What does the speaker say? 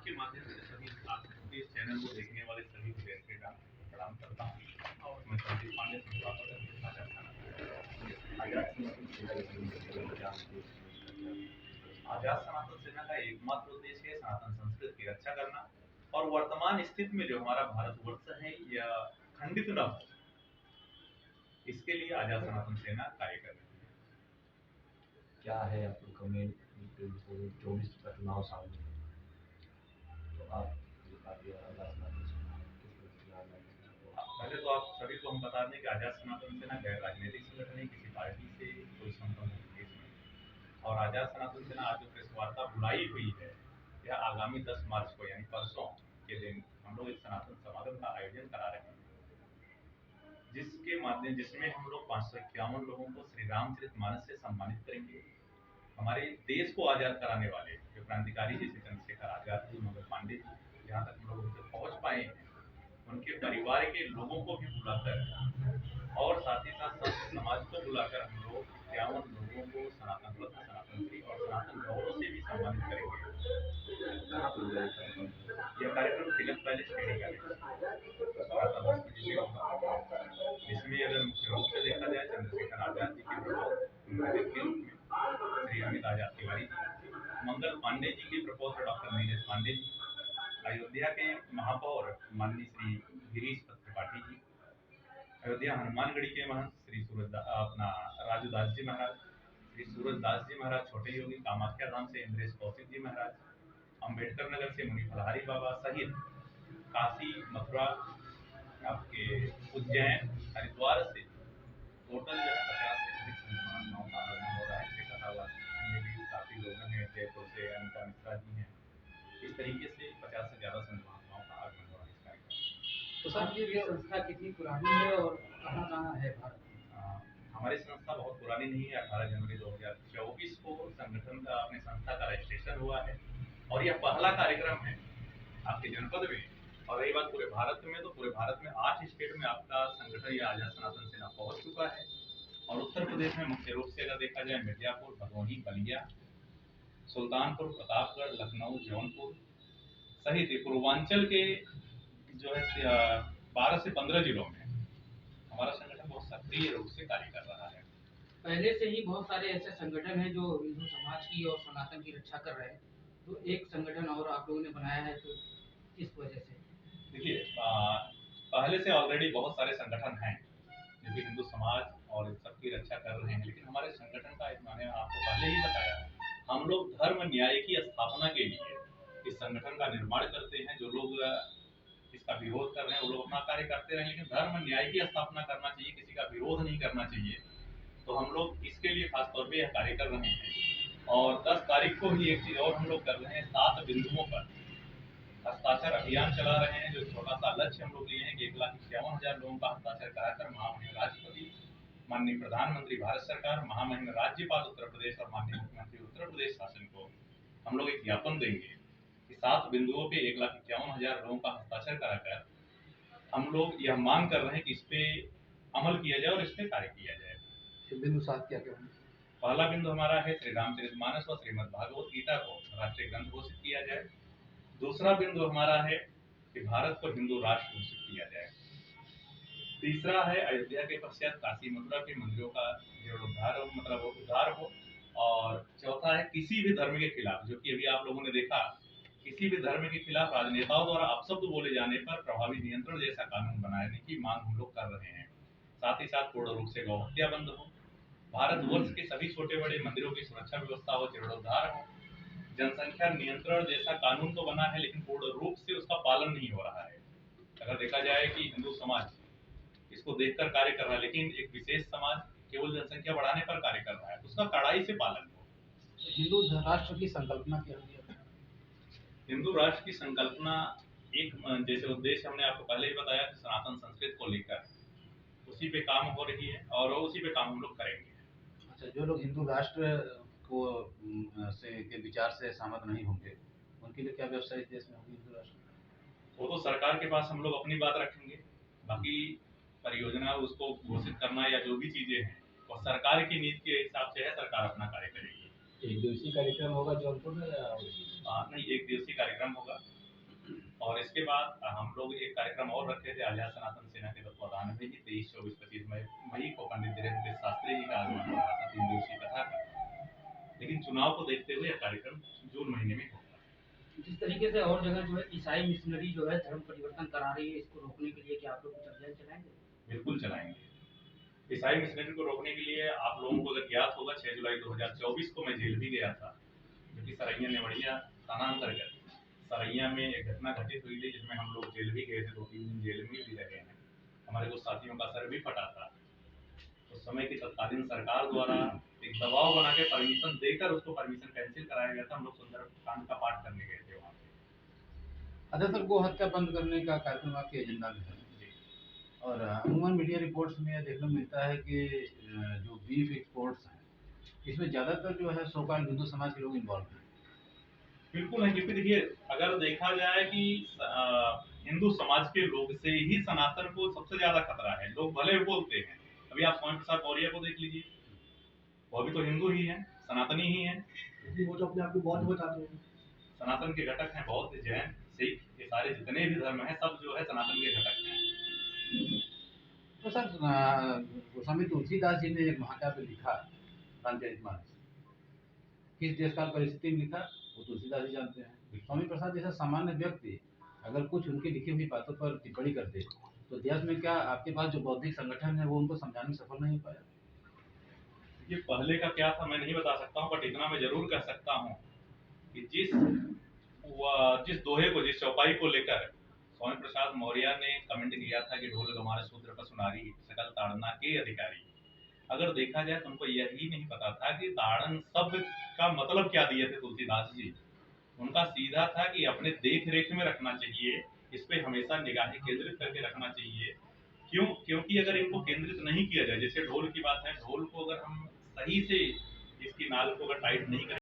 आपके माध्यम से सभी आपके इस चैनल को देखने वाले सभी विद्यार्थियों का प्रणाम करता हूँ और मैं संदीप पांडे संस्थापक आजाद सनातन सेना का एकमात्र उद्देश्य है सनातन संस्कृति की रक्षा करना और वर्तमान स्थिति में जो हमारा भारतवर्ष है यह खंडित न हो, इसके लिए आजाद सनातन सेना कार्य कर रही है। क्या है आपको कमेंट 2024 का चुनाव सामने है, तो आप पहले तो आप सभी को हम बता दें कि आजाद सनातन सेना गैर राजनीतिक संगठन है, किसी पार्टी से कोई संबंध नहीं है। और आजाद सनातन सेना आज जो प्रेस वार्ता बुलाई हुई है, यह आगामी 10 मार्च को यानी परसों के दिन हम लोग एक सनातन समागम का आयोजन करा रहे हैं, जिसमें हम लोग 551 लोगों को श्री रामचरितमानस से सम्मानित करेंगे। हमारे देश को आजाद कराने वाले जो क्रांतिकारी जैसे चंद्रशेखर आजाद जी, मंगल पांडे जी, जहाँ तक हम लोग उनसे पहुँच पाए हैं, उनके परिवार के लोगों को भी बुलाकर और साथ ही साथ संत समाज को बुलाकर हम लोग 51 लोगों को सनातन रत्न, सनातन श्री और सनातन गौरव से भी सम्मानित करेंगे। यह कार्यक्रम तिलक पैलेस टेढ़ी का जिसमें अगर मुख्य रूप से देखा जाए चंद्रशेखर आजाद जी के प्रपोज के रूप में श्री अमित आजाद तिवारी जी, मंगल पांडे जी के प्रपोज डॉक्टर नीरज पांडे जी, अयोध्या के महापौर माननीय श्री गिरीश त्रिपाठी जी, अयोध्या हनुमानगढ़ी के महंत श्री राजू दास जी महाराज, श्री सूरज दास जी महाराज छोटे योगी, कामाख्या धाम से इंद्रेश कौशिक जी महाराज, अम्बेडकर नगर से मुनि फलहारी बाबा सहित काशी, मथुरा, आपके उज्जैन, हरिद्वार से टोटल जो है 50 से अधिक संत महात्माओं का आगमन हो रहा है। कथावाचक में भी काफी लोग हैं, जयपुर से अनिता मिश्रा जी हैं। इस तरीके से 50 से ज्यादा संत महात्माओं का आगमन हो रहा है इस कार्यक्रम। तो सर ये संस्था कितनी पुरानी है और कहाँ है भारत में? हमारी संस्था बहुत पुरानी नहीं है। 18 जनवरी 2024 को संगठन का अपने संस्था का रजिस्ट्रेशन हुआ है और यह पहला कार्यक्रम है आपके जनपद में। और रही बात पूरे भारत में, तो पूरे भारत में 8 स्टेट में आपका संगठन या आजाद सनातन सेना पहुंच चुका है। और उत्तर प्रदेश में मुख्य रूप से अगर देखा जाए मिर्जापुर, भदोही, बलिया, सुल्तानपुर, प्रतापगढ़, लखनऊ, जौनपुर सहित पूर्वांचल के जो है 12 से 15 जिलों में हमारा संगठन बहुत सक्रिय रूप से कार्य कर रहा है। पहले से ही बहुत सारे ऐसे संगठन हैं जो हिंदू समाज की और सनातन की रक्षा कर रहे हैं, तो एक संगठन और आप लोगों ने बनाया है, तो किस वजह से? देखिए, पहले से ऑलरेडी बहुत सारे संगठन हैं जो कि हिंदू समाज और इन सबकी रक्षा कर रहे हैं, लेकिन हमारे संगठन का मैंने आपको पहले ही बताया, हम लोग धर्म न्याय की स्थापना के लिए इस संगठन का निर्माण करते हैं। जो लोग इसका विरोध कर रहे हैं वो लोग अपना कार्य करते रहे, लेकिन धर्म न्याय की स्थापना करना चाहिए, किसी का विरोध नहीं करना चाहिए। तो हम लोग इसके लिए खासतौर पे यह कार्य कर रहे हैं। और 10 तारीख को ही एक चीज और हम लोग कर रहे हैं, 7 बिंदुओं पर हस्ताक्षर अभियान चला रहे हैं। जो छोटा सा लक्ष्य हम लोग लिए हैं कि 1,51,000 लोगों का हस्ताक्षर कराकर महामहिम राष्ट्रपति, माननीय प्रधानमंत्री भारत सरकार, महामहिम राज्यपाल उत्तर प्रदेश और माननीय मुख्यमंत्री उत्तर प्रदेश शासन को हम लोग एक ज्ञापन देंगे कि 7 बिंदुओं पे 1,51,000 लोगों का हस्ताक्षर कराकर हम लोग यह मांग कर रहे हैं कि इस पे अमल किया जाए और इस पे कार्य किया जाए। बिंदु 7 क्या क्या? पहला बिंदु हमारा है श्री रामचरितमानस और श्रीमद् भागवत गीता को राष्ट्रीय ग्रंथ घोषित किया जाए। दूसरा बिंदु हमारा है कि भारत को हिंदू राष्ट्र घोषित किया जाए। तीसरा है अयोध्या के पश्चात काशी, मथुरा के मंदिरों का जीर्णोद्धार हो, मतलब उद्धार हो। और चौथा है किसी भी धर्म के खिलाफ, जो कि अभी आप लोगों ने देखा, किसी भी धर्म के खिलाफ राजनेताओं द्वारा अपशब्द बोले जाने पर प्रभावी नियंत्रण जैसा कानून बनाने की मांग हम लोग कर रहे हैं। साथ ही साथ पूर्ण रूप से गौ हत्या बंद हो, भारतवर्ष के सभी छोटे बड़े मंदिरों की सुरक्षा व्यवस्था हो, जीर्णोद्धार हो, जनसंख्या नियंत्रण जैसा कानून तो बना है लेकिन पूर्ण रूप से उसका पालन नहीं हो रहा है। अगर देखा जाए कि हिंदू समाज इसको देखकर कार्य कर रहा है, लेकिन एक विशेष समाज केवल जनसंख्या बढ़ाने पर कार्य कर रहा है, उसका कड़ाई से पालन हो। हिंदू राष्ट्र की संकल्पना क्या है? हिंदू राष्ट्र की संकल्पना एक जैसे उद्देश्य हमने आपको पहले ही बताया, सनातन संस्कृति को लेकर उसी पे काम हो रही है और उसी पे काम हम लोग करेंगे। अच्छा, जो लोग हिंदू राष्ट्र को के विचार से सहमत नहीं होंगे, उनके लिए क्या व्यवस्था इस देश में होगी हिंदू राष्ट्र? वो तो सरकार के पास हम लोग अपनी बात रखेंगे, बाकी परियोजना उसको घोषित करना या जो भी चीजें हैं वो सरकार की नीति के हिसाब से है, सरकार अपना कार्य करेगी। एक दिवसीय कार्यक्रम होगा जौनपुर में या? नहीं, एक दिवसीय कार्यक्रम होगा इसके बाद हम लोग एक कार्यक्रम और रखे थे आजाद सनातन सेना के तत्वाधान में ही 23, 24, 25 मई को पंडित धीरेन्द्र शास्त्री जी का आगमन हो रहा था 3 दिवसीय कथा का। लेकिन चुनाव को देखते हुए यह कार्यक्रम जून महीने में होगा। जिस तरीके से और जगह जो है ईसाई मिशनरी जो है धर्म परिवर्तन करा रही है, इसको रोकने के लिए क्या आप लोग कुछ अभियान चलाएंगे? बिल्कुल चलाएंगे। ईसाई मिशनरी को रोकने के लिए आप लोगों को अगर ज्ञात होगा 6 जुलाई 2024 को मैं जेल भी गया था, जो कि सरैया नेवड़िया थाना अंतर्गत सरैया में एक घटना घटित हुई थी, जिसमें हम लोग जेल भी गए थे, 2-3 दिन जेल में भी रहे हैं। हमारे कुछ साथियों का सर भी फटा था। उस समय की तत्कालीन सरकार द्वारा एक दबाव बना के परमिशन देकर उसको परमिशन कैंसिल कराया गया था। हम लोग सुंदरकांड का पाठ करने गए थे वहाँ पे। अच्छा सर, गो हत्या बंद करने का कार्यक्रम आपके एजेंडा में है, और अमूमन मीडिया रिपोर्ट्स में यह देखने को मिलता है कि जो बीफ एक्सपोर्ट्स हैं, इसमें ज़्यादातर जो है सो कॉल्ड हिंदू समाज के लोग इन्वॉल्व हैं। बिल्कुल है, क्योंकि देखिए अगर देखा जाए कि हिंदू समाज के लोग से ही सनातन को सबसे ज्यादा खतरा है। लोग भले बोलते हैं, अभी आप स्वामी प्रसाद मौर्य को देख लीजिए, वो भी तो हिंदू ही है, सनातनी ही है, वो तो अपने आप को बौद्ध बताते हैं। सनातन के घटक हैं बौद्ध, जैन, सिख, ये सारे जितने भी धर्म हैं सब जो है सनातन के घटक हैं। तो सर गोस्वामी तुलसीदास जी ने एक महाकाव्य लिखा रामचरितमानस, किस देश काल परिस्थिति में लिखा वो तुलसीदास जी जानते हैं। स्वामी प्रसाद जैसा सामान्य व्यक्ति अगर कुछ उनकी लिखी हुई बातों पर टिप्पणी करते तो देश में क्या आपके पास जो बौद्धिक संगठन है वो उनको समझाने में सफल नहीं हो पाया? ये पहले का क्या था मैं नहीं बता सकता हूँ, बट इतना मैं जरूर कह सकता हूँ कि जिस दोहे को, जिस चौपाई को लेकर स्वामी प्रसाद मौर्य ने कमेंट किया था कि ढोल गमार शूद्र पर सुनारी सकल ताड़ना के अधिकारी, अगर देखा जाए तो उनको यही नहीं पता था कि ताड़न शब्द का मतलब क्या दिए थे तुलसीदास जी। उनका सीधा था कि अपने देख रेख में रखना चाहिए, इस पे हमेशा निगाहें केंद्रित करके रखना चाहिए। क्योंकि अगर इनको केंद्रित नहीं किया जाए, जैसे ढोल की बात है, ढोल को अगर हम सही से इसकी नाल को अगर टाइट नहीं करें